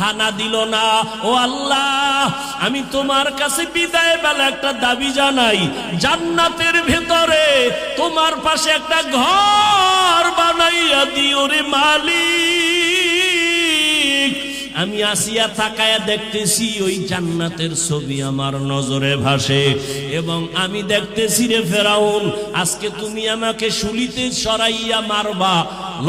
খানা দিল না। ও আল্লাহ, আমি তোমার কাছে বিদায় বেলা একটা দাবি জানাই, জান্নাতের ভেতরে তোমার পাশে একটা ঘর বানাইয়া দিও রে মালিক। আমি আসিয়া তাকায়া দেখতেছি ওই জান্নাতের ছবি আমার নজরে ভাসে, এবং আমি দেখতেছি রে ফেরাউন, আজকে তুমি আমাকে শুলিতে সরাইয়া মারবা,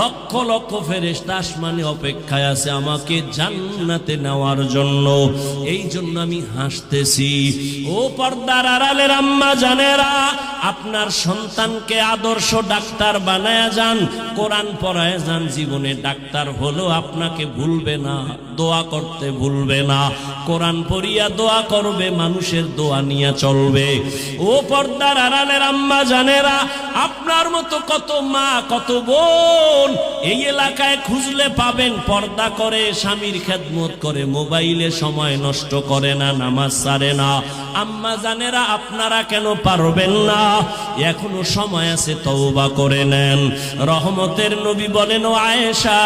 লক্ষ লক্ষ ফেরেশতা আসমানে অপেক্ষায় আছে আমাকে জান্নাতে নেওয়ার জন্য। এই জন্য আমি হাসতেছি। ও পর্দার আড়ালের আম্মা জানেরা, আপনার সন্তানকে আদর্শ ডাক্তার বানায়া যান, কোরআন পড়ায় যান, জীবনে ডাক্তার হলো আপনাকে ভুলবে না, দোয়া করতে ভুলবে না, কোরআন পড়িয়া দোয়া করবে, মানুষের দোয়া নিয়ে চলবে। ও পর্দার আড়ালের আম্মা জানেরা, আপনার মতো কত মা কত বোন এই এলাকায় খুঁজলে পাবেন, পর্দা করে, স্বামীর খেদমত করে, মোবাইলে সময় নষ্ট করে না, নামাজ ছাড়ে না। আম্মা জানেরা, আপনারা কেন পারবেন না? এখনো সময় আছে, তওবা করে নেন। রহমতের নবী বলেন, ও আয়েশা,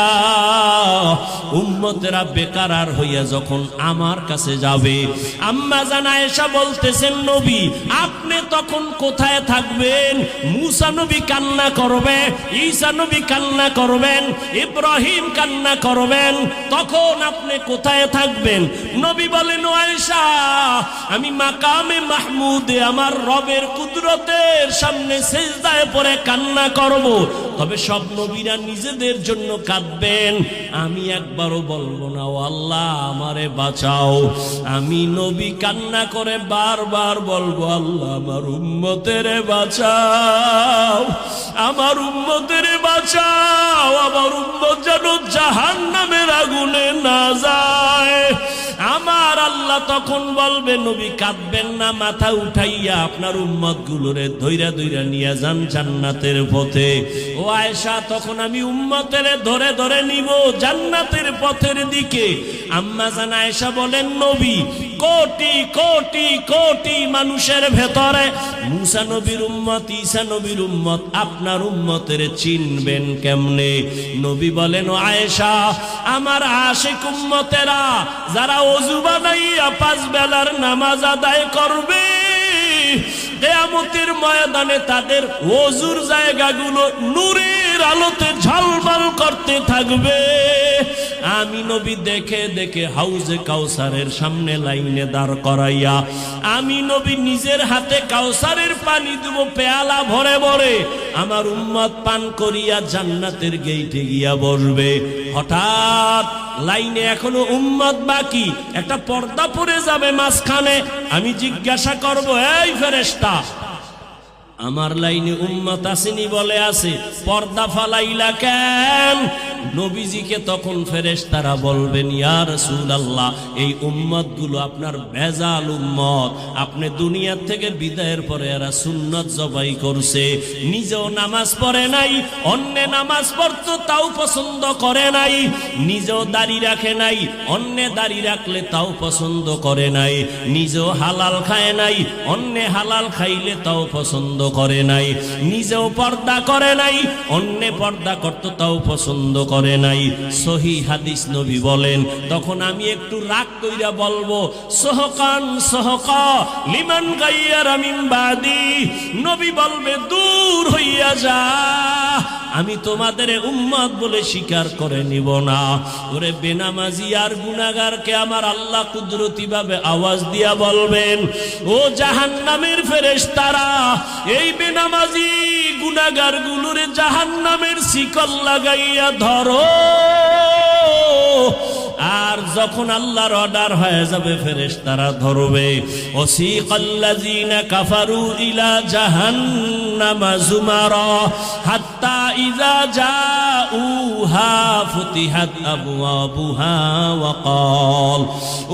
উম্মতেরা বেকার হইয়া যখন আমার কাছে যাবে, আম্মা জান আয়েশা বলতেছেন, নবী আপনি তখন কোথায় থাকবেন? মুসা নবী কান্না করবে, ঈসা নবী কান্না করবেন, ইব্রাহিম কান্না করবেন, তখন আপনি কোথায় থাকবেন? নবী বলেন, ও আয়েশা, আমি মাকামে মাহমুদে আমার রবের কুদরতের সামনে সিজদায় পড়ে কান্না করব। তবে সব নবীরা নিজেদের জন্য কাঁদবেন, আমি একবারও বলবো না, ও আল্লাহ আমারে বাঁচাও। আমি নবী কান্না করে বারবার বলবো, আল্লাহ আমার উম্মতের বাঁচাও, আমার উম্মতের বাঁচাও, আমার উম্মত যেন জাহান্নামের আগুনে না যায়। আমার আল্লাহ তখন বলবে, নবী কাঁদবেন না, মাথা উঠাইয়া আপনার উম্মত গুলোরে ধইরা ধইরা নিয়ে যান জান্নাতের পথে। ও আয়েশা, তখন আমি উম্মতের ধরে ধরে নিব জান্নাতের পথের দিকে। আম্মা জান আয়েশা বলেন, নবী কোটি কোটি কোটি মানুষের ভেতরে মুসা নবীর উম্মত, ঈসা নবীর উম্মত, আপনার উম্মতের চিনবেন কেমনে? নবী বলেন, ও আয়েশা, আমার আশিক উম্মতেরা যারা ওযু বানাইয়া 5 বেলার নামাজ আদায় করবে, কিয়ামতের ময়দানে তাদের ওযুর জায়গাগুলো নূরের আলোতে ঝলমল করতে থাকবে। আমি নবী দেখে দেখে হাউজে কাউসারের সামনে লাইনে দাঁড় করাইয়া, আমি নবী নিজের হাতে কাউসারের পানি দেব পেয়ালা ভরে ভরে, আমার উম্মত পান করিয়া জান্নাতের গেইটে গিয়া বসবে। হঠাৎ লাইনে এখনো উম্মত বাকি, একটা পর্দা পড়ে যাবে মাঝখানে। আমি জিজ্ঞাসা করব, এই ফেরেশতা, আমার লাইনে উম্মত আসেনি? বলে আছে। পর্দা ফালাইলা কেন? নবীজিকে তখন ফেরেশতারা বলবেন, ইয়া রাসূলুল্লাহ, এই উম্মত গুলো আপনার ভেজাল উম্মত, আপনি দুনিয়া থেকে বিদায়ের পরে এরা সুন্নত জবাই করছে, নিজেও নামাজ পড়ে নাই, অন্য নামাজ পড়তো তাও পছন্দ করে নাই, নিজেও দাড়ি রাখে নাই, অন্য দাড়ি রাখলে তাও পছন্দ করে নাই, নিজেও হালাল খায় নাই, অন্য হালাল খাইলে তাও পছন্দ করে নাই, নিজেও পর্দা করে নাই, অন্য পর্দা করতো তাও পছন্দ করে নাই। সহিহ হাদিস নবী বলেন, তখন আমি একটু রাগ কইরা বলবো, সহকান সহকা লিমান গাইয়ারা মিন বাদি। নবী বলবে, দূর হইয়া যা, আমি তোমাদের উম্মত বলে স্বীকার করে নিব না। ওরে বেনামাজি আর গুনাহগারকে আমার আল্লাহ কুদরতি ভাবে আওয়াজ দিয়া বলবেন, ও জাহান্নামের ফেরেশতারা, এই বেনামাজি গুনাহগার গুলোরে জাহান্নামের শিকল লাগাইয়া ধরো। আর যখন আল্লাহর অর্ডার হয়ে যাবে, ফেরেশতারা ধরবে। ওয়াসিকাল্লাযিনা কাফারু ইলা জাহান্নামা যুমারা হাত্তা ইযা জাউহা ফুতিহাত আবওয়াবুহা ওয়া ক্বাল।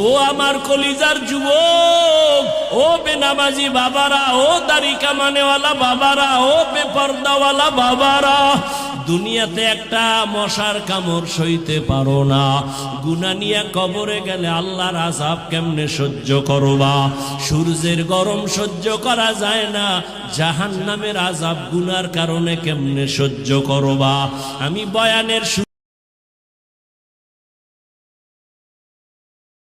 ও আমার কলিজার যুবক, ও বেনামাজি বাবারা, ও দাড়ি কামানেওয়ালা বাবারা, ও বেপরদাওয়ালা বাবারা, দুনিয়াতে একটা মশার কামড় সইতে পারো না, গুনাহ নিয়ে কবরে গেলে আল্লাহর আযাব কেমনে সহ্য করবা? সূর্যের গরম সহ্য করা যায় না, জাহান্নামের আযাব গুনার কারণে কেমনে সহ্য করবা? আমি বয়ানের